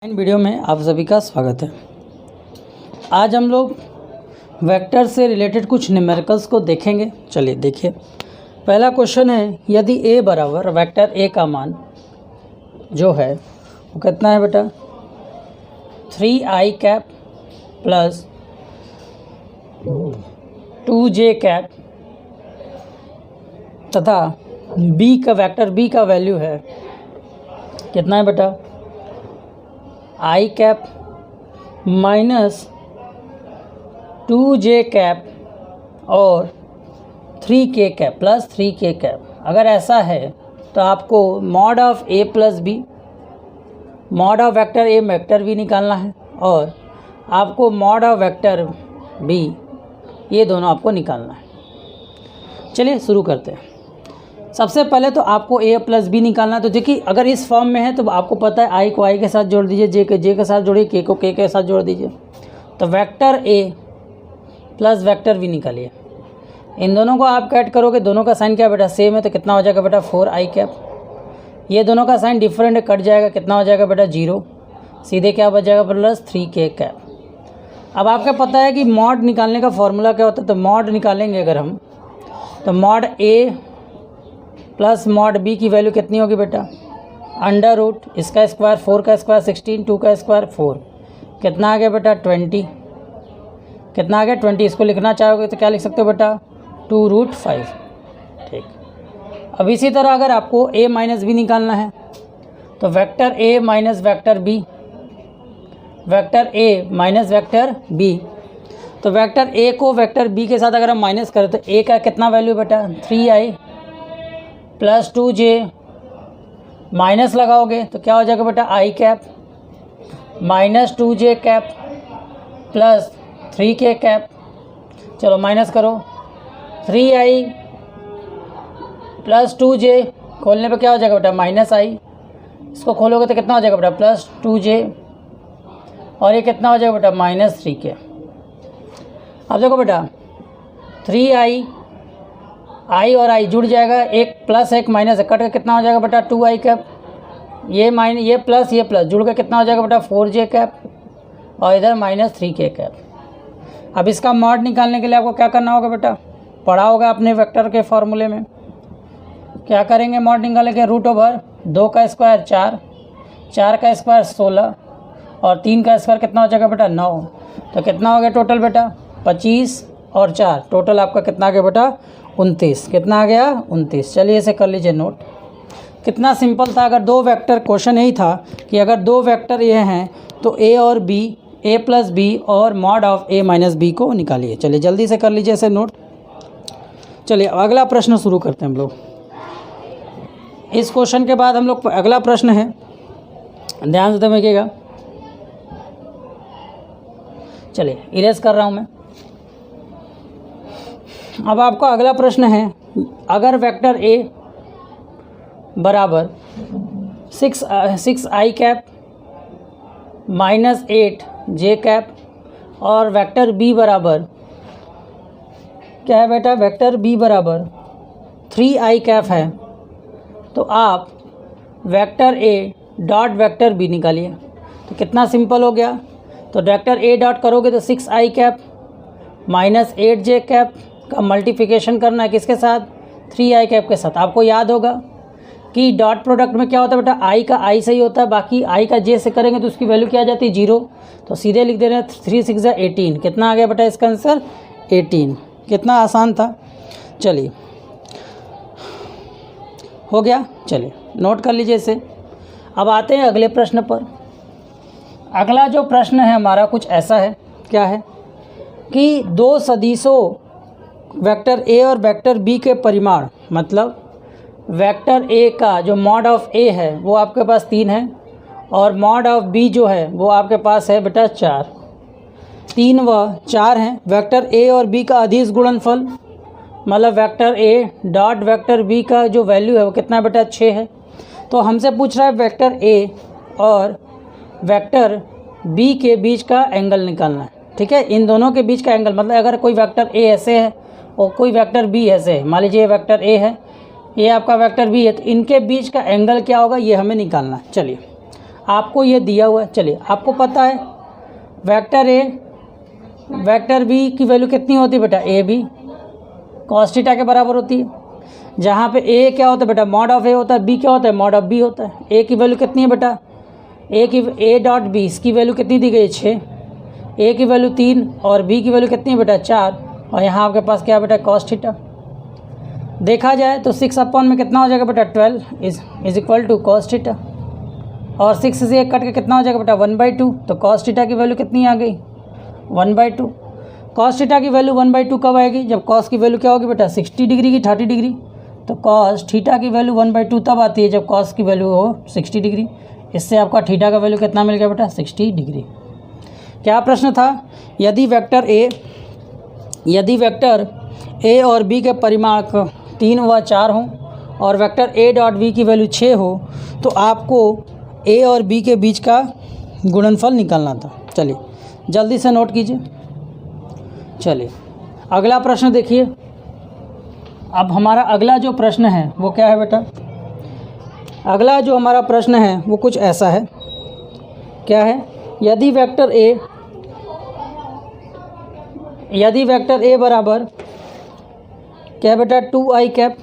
इन video में आप सभी का स्वागत है। आज हम लोग वेक्टर से रिलेटेड कुछ न्यूमेरिकल्स को देखेंगे। चलिए देखिए, पहला क्वेश्चन है, यदि a बराबर वेक्टर a का मान जो है वो कितना है बेटा 3i cap plus 2j cap तथा b का वेक्टर b का वैल्यू है कितना है बेटा i cap minus 2j cap और 3k cap plus 3k cap. अगर ऐसा है तो आपको mod of a plus B, mod of vector a vector b निकालना है और आपको मॉड ऑफ वेक्टर b, ये दोनों आपको निकालना है। चलिए शुरू करते हैं। सबसे पहले तो आपको a प्लस बी निकालना है। तो देखिए, अगर इस फॉर्म में है तो आपको पता है i को i के साथ जोड़ दीजिए, j के साथ जोड़िए, k को k के साथ जोड़ दीजिए। तो vector a plus vector b निकालिए। इन दोनों को आप कैट करोगे, दोनों का साइन क्या बेटा सेम है, तो कितना हो जाएगा बेटा 4i कैप। ये दोनों का साइन डिफरेंट है, कट जाएगा, कितना हो जाएगा बेटा 0, सीधे क्या बच जाएगा प्लस 3k कैप। अब आपको पता है कि मॉड निकालने का फॉर्मूला क्या होता है, तो मॉड निकालेंगे अगर हम, तो mod a plus mod b की वैल्यू कितनी होगी बेटा अंडर रूट इसका स्क्वायर 4 का स्क्वायर 16 2 का स्क्वायर 4, कितना आ गया बेटा 20, कितना आ गया 20। इसको लिखना चाहोगे तो क्या लिख सकते हो बेटा 2√5। ठीक। अब इसी तरह अगर आपको a माइनस बी निकालना है तो vector a minus vector b, vector a minus vector b, तो वेक्टर a को वेक्टर b के साथ अगर हम माइनस करें तो a का कितना वैल्यू बेटा 3i प्लस 2j, माइनस लगाओगे तो क्या हो जाएगा बेटा i cap minus 2j cap plus 3k cap. चलो माइनस करो, 3i प्लस 2j, खोलने पे क्या हो जाएगा बेटा माइनस i, इसको खोलोगे तो कितना हो जाएगा बेटा प्लस 2j और ये कितना हो जाएगा बेटा माइनस 3k। अब देखो बेटा 3i, i और i जुड़ जाएगा, एक प्लस एक माइनस कट के कितना हो जाएगा बेटा 2i कैप, ये प्लस जुड़ के कितना हो जाएगा बेटा 4j कैप और इधर माइनस 3k कैप। अब इसका मॉड निकालने के लिए आपको क्या करना होगा बेटा, पढ़ा होगा अपने वेक्टर के फॉर्मूले में। क्या करेंगे मॉड निकालने के, रूट ओवर 2 का स्क्वायर 4, 4 का स्क्वायर 16 और 3 का स्क्वायर कितना हो जाएगा बेटा 9, तो कितना हो गया टोटल बेटा 25 और 4, टोटल आपका कितना आ गया बेटा 29, कितना आ गया 29। चलिए इसे कर लीजिए नोट। कितना सिंपल था। अगर दो वेक्टर, क्वेश्चन यही था कि अगर दो वेक्टर ये हैं तो a और b, a प्लस बी और mod of a minus B को निकालिए। चलिए जल्दी से कर लीजिए इसे नोट। चलिए अगला प्रश्न शुरू करते हैं हम लोग। इस क्वेश्चन के बाद हम लोग अगला प्रश्न है, ध्यान से देखिएगा। चलिए इरेज कर रहा हूँ मैं। अब आपका अगला प्रश्न है, अगर वेक्टर a बराबर 6i cap minus 8j cap और वेक्टर b बराबर क्या है बेटा, वेक्टर b बराबर 3i कैप है, तो आप vector a dot vector b निकालिए। तो कितना सिंपल हो गया, तो वेक्टर a डॉट करोगे तो 6i cap minus 8j cap का मल्टीप्लिकेशन करना है किसके साथ 3i कैप के साथ। आपको याद होगा कि डॉट प्रोडक्ट में क्या होता है बेटा, i का i से ही होता है, बाकी i का j से करेंगे तो उसकी वैल्यू क्या आ जाती है 0। तो सीधे लिख दे रहे हैं 3 6 18, कितना आ गया बेटा इसका आंसर 18। कितना आसान था। चलिए हो गया, चलिए नोट कर लीजिए इसे। अब आते हैं अगले प्रश्न पर। अगला जो प्रश्न है हमारा कुछ ऐसा है, क्या है कि दो सदिशों वेक्टर a और वेक्टर b के परिमाण, मतलब वेक्टर a का जो मॉड ऑफ a है वो आपके पास 3 है और मॉड ऑफ b जो है वो आपके पास है बेटा 4, 3 व 4 हैं। वेक्टर a और b का अदिश गुणनफल, मतलब vector a dot vector b का जो वैल्यू है वो कितना बेटा 6 है। तो हमसे पूछ रहा है वेक्टर a और वेक्टर b के बीच का एंगल निकालना है। ठीक है, इन दोनों के बीच का एंगल, मतलब अगर कोई वेक्टर a ऐसे है और कोई वेक्टर b ऐसे है, मान लीजिए ये वेक्टर a है, ये आपका वेक्टर b है, तो इनके बीच का एंगल क्या होगा ये हमें निकालना है। चलिए आपको ये दिया हुआ है। चलिए, आपको पता है वेक्टर ए वेक्टर बी की वैल्यू कितनी होती है बेटा, ए बी कॉस थीटा के बराबर होती है। जहाँ पे ए क्या होता है बेटा, मॉड ऑफ ए होता है, बी क्या होता है, मॉड ऑफ बी होता है। ए की वैल्यू कितनी है बेटा, ए डॉट बी, इसकी वैल्यू कितनी दी गई है 6, ए की वैल्यू 3 और बी की वैल्यू कितनी है बेटा 4, और यहाँ आपके पास क्या बेटा कॉस थीटा। देखा जाए तो 6 अपॉन में कितना हो जाएगा बेटा 12 is equal to cos theta, और 6 से 1 कट के कितना हो जाएगा बेटा 1/2। तो कॉस थीटा की वैल्यू कितनी आ गई 1/2। कॉस थीटा की वैल्यू 1/2 कब आएगी, जब कॉस की वैल्यू क्या होगी बेटा 60 डिग्री की 30 डिग्री। तो कॉस थीटा की वैल्यू 1/2 तब आती है जब कॉस की वैल्यू हो 60 डिग्री। इससे आपका थीटा का वैल्यू कितना मिल गया बेटा 60 डिग्री। क्या प्रश्न था, यदि वेक्टर ए और बी के परिमाण 3 व 4 हों और वेक्टर ए डॉट बी की वैल्यू 6 हो तो आपको ए और बी के बीच का गुणनफल निकालना था। चलिए जल्दी से नोट कीजिए। चलिए अगला प्रश्न देखिए। अब हमारा अगला जो प्रश्न है वो क्या है बेटा, अगला जो हमारा प्रश्न है वो कुछ ऐसा है, क्या है, यदि वेक्टर ए बराबर क्या है बेटा 2i cap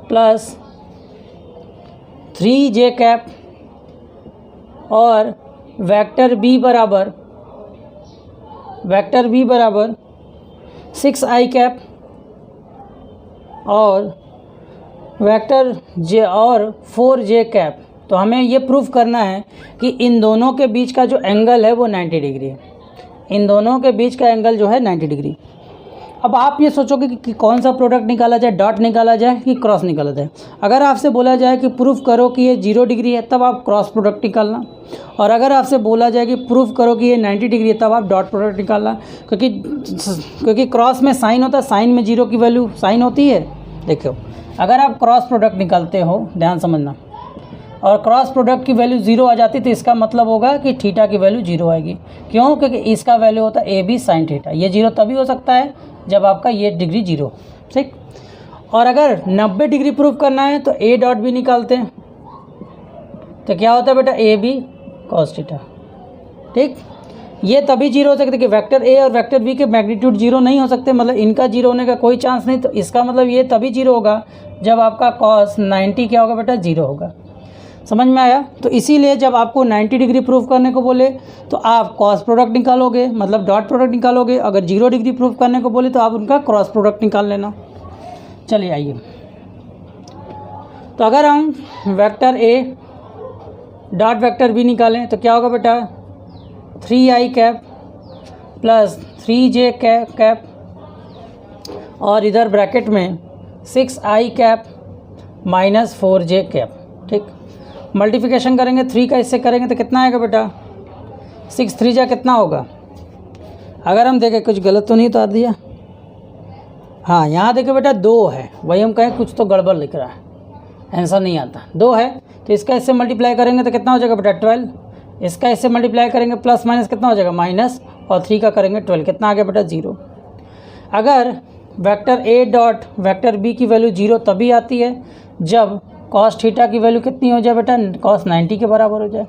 plus 3j cap और वेक्टर बी बराबर 6i कैप और वेक्टर जे और 4j कैप। तो हमें ये प्रूफ करना है कि इन दोनों के बीच का जो एंगल है वो 90 डिग्री है। इन दोनों के बीच का एंगल जो है 90 डिग्री। अब आप ये सोचोगे कि कौन सा प्रोडक्ट निकाला जाए, डॉट निकाला जाए कि क्रॉस निकाला जाए। अगर आपसे बोला जाए कि प्रूफ करो कि ये 0 डिग्री है तब आप क्रॉस प्रोडक्ट निकालना, और अगर आपसे बोला जाए कि प्रूफ करो कि ये 90 डिग्री है तब आप डॉट प्रोडक्ट निकालना, क्योंकि क्रॉस में साइन होता है, साइन में 0 की वैल्यू साइन होती है। देखो अगर आप क्रॉस प्रोडक्ट निकालते हो, ध्यान समझना, और क्रॉस प्रोडक्ट की वैल्यू 0 आ जाती तो इसका मतलब होगा कि थीटा की वैल्यू 0 आएगी। क्यों, क्योंकि इसका वैल्यू होता है ए बी साइन थीटा। ये 0 तभी हो सकता है जब आपका ये डिग्री 0, ठीक। और अगर 90 डिग्री प्रूफ करना है तो ए डॉट बी निकालते हैं, तो क्या होता है बेटा ए बी कॉस थीटा, ठीक। ये तभी 0 हो सकते कि वेक्टर ए और वेक्टर बी के मैग्नीट्यूड 0 नहीं हो सकते, मतलब इनका 0 होने का कोई चांस नहीं। तो इसका मतलब ये तभी 0 होगा जब आपका कॉस 90 क्या होगा बेटा 0 होगा। समझ में आया। तो इसीलिए जब आपको 90 डिग्री प्रूफ करने को बोले तो आप कॉस प्रोडक्ट निकालोगे, मतलब डॉट प्रोडक्ट निकालोगे। अगर 0 डिग्री प्रूफ करने को बोले तो आप उनका क्रॉस प्रोडक्ट निकाल लेना। चलिए आइए, तो अगर हम vector A dot vector B निकालें तो क्या होगा बेटा 3i cap plus 3j cap और इधर ब्रैकेट में 6i cap minus 4j cap, ठीक। मल्टीप्लिकेशन करेंगे 3 का इससे करेंगे तो कितना आएगा बेटा 6 3 जा कितना होगा। अगर हम देखें कुछ गलत तो नहीं उतार दिया, हाँ यहाँ देखो बेटा 2 है, वही हम कहें कुछ तो गड़बड़ लिख रहा है, आंसर नहीं आता। 2 है तो इसका इससे मल्टीप्लाई करेंगे तो कितना हो जाएगा बेटा 12। इसका इससे मल्टीप्लाई करेंगे प्लस माइनस कितना हो जाएगा माइनस, और 3 का करेंगे 12, कितना आ गया बेटा 0। अगर vector A dot vector B की वैल्यू 0 तभी आती है जब कॉस थीटा की वैल्यू कितनी हो जाए बेटा कॉस 90 के बराबर हो जाए,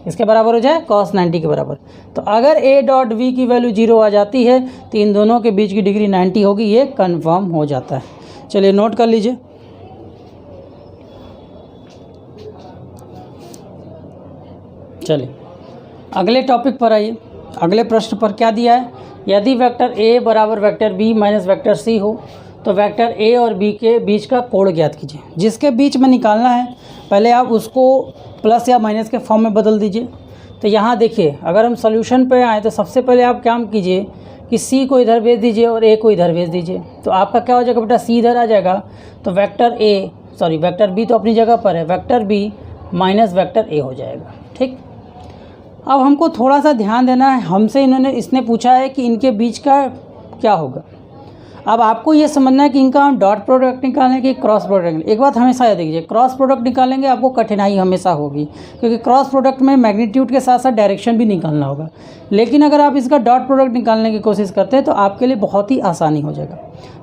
इसके बराबर हो जाए कॉस 90 के बराबर। तो अगर ए डॉट बी की वैल्यू 0 आ जाती है तो इन दोनों के बीच की डिग्री 90 होगी, ये कंफर्म हो जाता है। चलिए नोट कर लीजिए। चलिए अगले टॉपिक पर आइए। अगले प्रश्न पर क्या दिया है, यदि वेक्टर ए बराबर vector B minus vector C हो तो वेक्टर ए और बी के बीच का कोण ज्ञात कीजिए। जिसके बीच में निकालना है पहले आप उसको प्लस या माइनस के फॉर्म में बदल दीजिए। तो यहाँ देखिए अगर हम सॉल्यूशन पे आए तो सबसे पहले आप काम कीजिए कि सी को इधर भेज दीजिए और ए को इधर भेज दीजिए। तो आपका क्या हो जाएगा बेटा सी इधर आ जाएगा, तो वेक्टर बी तो अपनी जगह पर है, vector B minus vector A हो जाएगा, ठीक। अब हमको थोड़ा सा ध्यान देना है, इसने पूछा है कि इनके बीच का क्या होगा। अब आपको ये समझना है कि इनका हम डॉट प्रोडक्ट निकालें कि क्रॉस प्रोडक्ट। एक बात हमेशा याद रखिए, क्रॉस प्रोडक्ट निकालेंगे आपको कठिनाई हमेशा होगी, क्योंकि क्रॉस प्रोडक्ट में मैग्नीट्यूड के साथ साथ डायरेक्शन भी निकालना होगा। लेकिन अगर आप इसका डॉट प्रोडक्ट निकालने की कोशिश करते हैं तो आपके लिए बहुत ही आसानी हो जाएगा।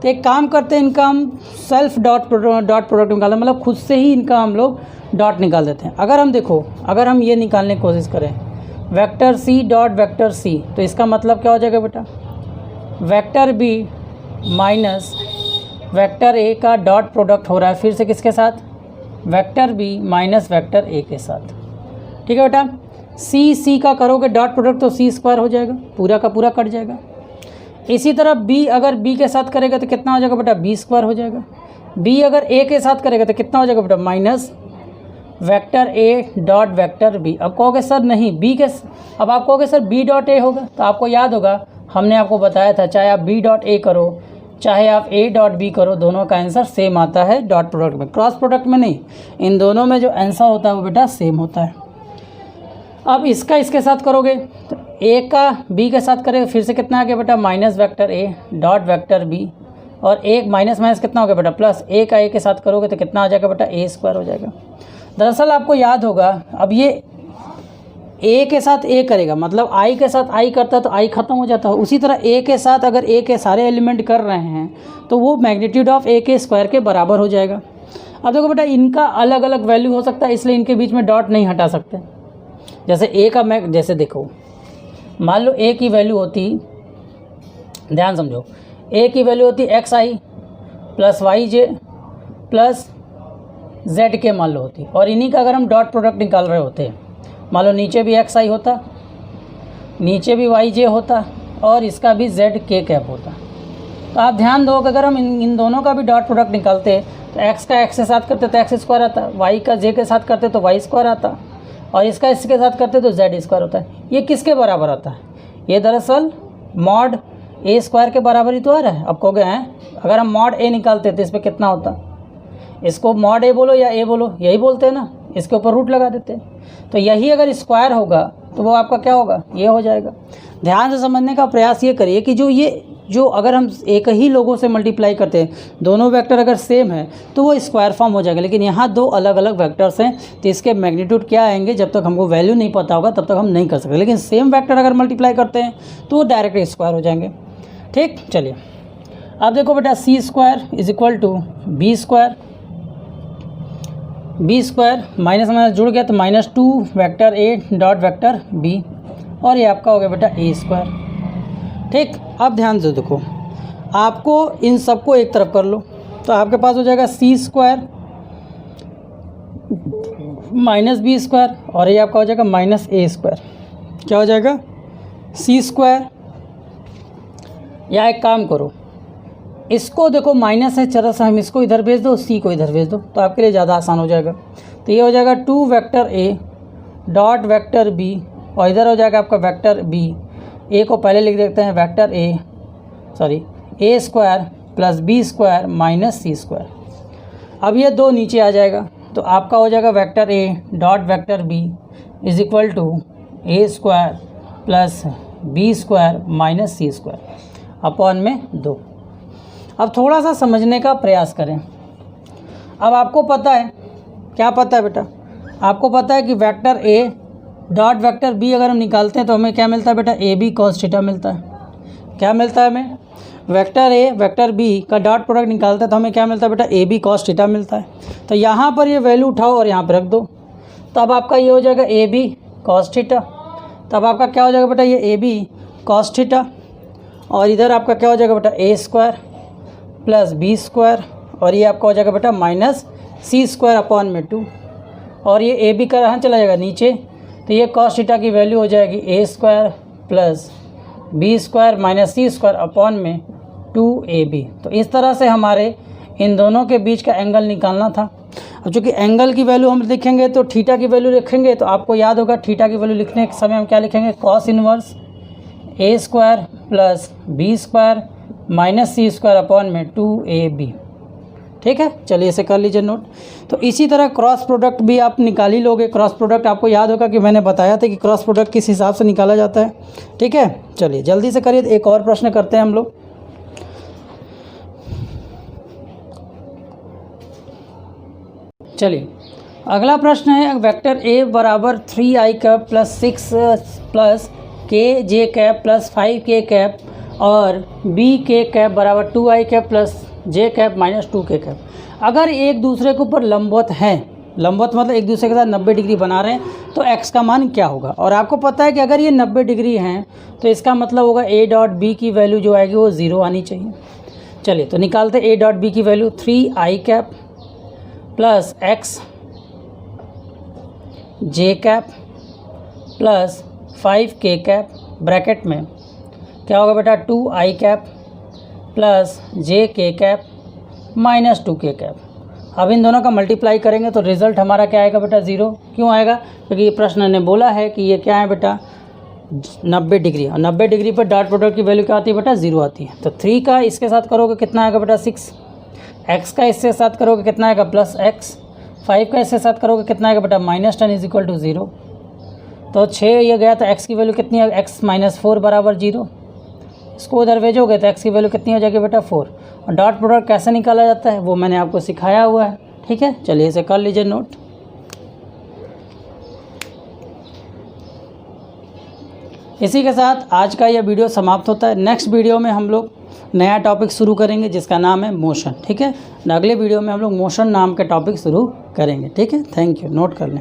तो एक काम करते हैं, इनका हम सेल्फ डॉट प्रोडक्ट निकालें, मतलब खुद से ही इनका हम लोग डॉट निकाल देते हैं। अगर हम देखो, अगर हम ये निकालने की कोशिश करें vector C dot vector C, तो इसका मतलब क्या हो जाएगा बेटा, vector B minus vector A का डॉट प्रोडक्ट हो रहा है फिर से किसके साथ, vector B minus vector A के साथ। ठीक है बेटा, सी का करोगे डॉट प्रोडक्ट तो सी स्क्वायर हो जाएगा, पूरा का पूरा कट जाएगा। इसी तरह बी अगर बी के साथ करेगा तो कितना हो जाएगा बेटा, बी स्क्वायर हो जाएगा। बी अगर ए के साथ करेगा तो कितना हो जाएगा बेटा, minus vector A dot vector B. अब कहोगे सर नहीं बी के, अब आप कहोगे सर बी डॉट ए होगा, तो आपको याद होगा हमने आपको बताया था चाहे आप बी डॉट ए करो चाहे आप ए डॉट बी करो, दोनों का आंसर सेम आता है डॉट प्रोडक्ट में, क्रॉस प्रोडक्ट में नहीं। इन दोनों में जो आंसर होता है वो बेटा सेम होता है। अब इसका इसके साथ करोगे तो ए का बी के साथ करेगा फिर से कितना आ गया बेटा, minus vector A dot vector B, और एक माइनस माइनस कितना हो गया बेटा, प्लस ए का ए के साथ करोगे तो कितना आ जाएगा बेटा, ए स्क्वायर हो जाएगा। दरअसल आपको याद होगा, अब ये ए के साथ ए करेगा मतलब आई के साथ आई करता है तो आई ख़त्म हो जाता है। उसी तरह ए के साथ अगर ए के सारे एलिमेंट कर रहे हैं तो वो मैग्नीट्यूड ऑफ ए के स्क्वायर के बराबर हो जाएगा। अब देखो बेटा इनका अलग अलग वैल्यू हो सकता है, इसलिए इनके बीच में डॉट नहीं हटा सकते। जैसे ए का जैसे देखो मान लो ए की वैल्यू होती, ध्यान समझो, ए की वैल्यू होती एक्स आई प्लस वाई जे प्लस जेड के मान लो होती, और इन्हीं का अगर हम डॉट प्रोडक्ट निकाल रहे होते, मान लो नीचे भी एक्स आई होता, नीचे भी वाई जे होता, और इसका भी जेड के कैप होता। तो आप ध्यान दो कि अगर हम इन दोनों का भी डॉट प्रोडक्ट निकालते तो एक्स का एक्स के साथ करते तो एक्स स्क्वायर आता, वाई का जे के साथ करते तो वाई स्क्वायर आता, और इसका इसके साथ करते तो जेड स्क्वायर होता है। ये किसके बराबर आता है, ये दरअसल मॉड ए स्क्वायर के बराबर ही तो आ रहा है। अब कहोगे हैं अगर हम मॉड ए निकालते तो इस पर कितना होता, इसको मॉड ए बोलो या ए बोलो यही बोलते हैं ना, इसके ऊपर रूट लगा देते हैं। तो यही अगर स्क्वायर होगा तो वो आपका क्या होगा, ये हो जाएगा। ध्यान से समझने का प्रयास ये करिए कि जो अगर हम एक ही लोगों से मल्टीप्लाई करते हैं, दोनों वेक्टर अगर सेम है तो वो स्क्वायर फॉर्म हो जाएगा। लेकिन यहाँ दो अलग अलग वेक्टर्स हैं तो इसके मैग्नीट्यूड क्या आएंगे जब तक हमको वैल्यू नहीं पता होगा तब तक हम नहीं कर सकते। लेकिन सेम वेक्टर अगर मल्टीप्लाई करते हैं तो वो डायरेक्ट स्क्वायर हो जाएंगे। ठीक, चलिए अब देखो बेटा C square is equal to B square, B square minus minus जुड़ गया तो minus 2 vector A dot vector B, और ये आपका हो गया बेटा ए स्क्वायर। ठीक, अब ध्यान से देखो, आपको इन सबको एक तरफ कर लो तो आपके पास हो जाएगा सी स्क्वायर माइनस बी स्क्वायर, और ये आपका हो जाएगा माइनस ए स्क्वायर। क्या हो जाएगा, सी स्क्वायर, या एक काम करो इसको देखो माइनस है, चलो सा हम इसको इधर भेज दो, सी को इधर भेज दो तो आपके लिए ज़्यादा आसान हो जाएगा। तो ये हो जाएगा 2 vector A dot vector B, और इधर हो जाएगा आपका वेक्टर बी। ए को पहले लिख देते हैं vector A square plus B square minus C square. अब ये दो नीचे आ जाएगा तो आपका हो जाएगा vector A dot vector B is equal to A square plus B square minus C square upon में 2। अब थोड़ा सा समझने का प्रयास करें। अब आपको पता है, क्या पता है बेटा, आपको पता है कि vector A dot vector B अगर हम निकालते हैं तो हमें क्या मिलता है बेटा, ए बी कॉस थीटा मिलता है। क्या मिलता है हमें, वेक्टर ए वेक्टर बी का डॉट प्रोडक्ट निकालते हैं तो हमें क्या मिलता है बेटा, ए बी कॉस थीटा मिलता है। तो यहाँ पर ये वैल्यू उठाओ और यहाँ पर रख दो, तो अब आपका ये हो जाएगा ए बी कॉस थीटा। तब आपका क्या हो जाएगा बेटा, ये ए बी कॉस थीटा, और इधर आपका क्या हो जाएगा बेटा, ए स्क्वायर प्लस बी स्क्वायर, और ये आपका हो जाएगा बेटा माइनस सी स्क्वायर अपॉन में 2, और ये ए बी का यहाँ चला जाएगा नीचे, तो ये कॉस थीटा की वैल्यू हो जाएगी A square plus B square minus C square upon में 2ab। तो इस तरह से हमारे इन दोनों के बीच का एंगल निकालना था। अब चूँकि एंगल की वैल्यू हम लिखेंगे तो थीटा की वैल्यू लिखेंगे, तो आपको याद होगा थीटा की वैल्यू लिखने के समय हम क्या लिखेंगे, cos inverse A square plus B square minus C square upon में 2ab। ठीक है, चलिए इसे कर लीजिए नोट। तो इसी तरह क्रॉस प्रोडक्ट भी आप निकाल ही लोगे। क्रॉस प्रोडक्ट आपको याद होगा कि मैंने बताया था कि क्रॉस प्रोडक्ट किस हिसाब से निकाला जाता है। ठीक है, चलिए जल्दी से करिए, एक और प्रश्न करते हैं हम लोग। चलिए अगला प्रश्न है, वेक्टर ए बराबर 3i कैप प्लस 6 प्लस के जे कैप प्लस 5k कैप और बी के कैप बराबर 2i cap plus J cap minus 2k cap अगर एक दूसरे के ऊपर लंबवत हैं, लंबवत मतलब एक दूसरे के साथ 90 डिग्री बना रहे हैं, तो x का मान क्या होगा। और आपको पता है कि अगर ये 90 डिग्री हैं तो इसका मतलब होगा a डॉट बी की वैल्यू जो आएगी वो 0 आनी चाहिए। चलिए तो निकालते a डॉट बी की value 3i cap plus x J cap plus 5k cap bracket में क्या होगा बेटा 2i cap plus J cap minus 2k cap. अब इन दोनों का मल्टीप्लाई करेंगे तो रिज़ल्ट हमारा क्या आएगा बेटा 0। क्यों आएगा? क्योंकि ये प्रश्न ने बोला है कि ये क्या है बेटा 90 डिग्री, और 90 डिग्री पर डॉट प्रोडक्ट की वैल्यू क्या आती है बेटा 0 आती है। तो 3 का इसके साथ करोगे कितना आएगा बेटा 6, x का इसके साथ करोगे कितना आएगा प्लस x, 5 का इसके साथ करोगे कितना आएगा बेटा माइनस 10 इज इक्वल टू 0। तो 6 ये गया तो x की वैल्यू कितनी है, x माइनस 4 बराबर 0। इसको उधर भेजोगे तो x की वैल्यू कितनी हो जाएगी बेटा 4। और डॉट प्रोडक्ट कैसे निकाला जाता है वो मैंने आपको सिखाया हुआ है, ठीक है। चलिए इसे कर लीजिए नोट। इसी के साथ आज का यह वीडियो समाप्त होता है। नेक्स्ट वीडियो में हम लोग नया टॉपिक शुरू करेंगे जिसका नाम है मोशन, ठीक है। अगले वीडियो में हम लोग मोशन नाम के टॉपिक शुरू करेंगे, ठीक है। थैंक यू, नोट कर लें।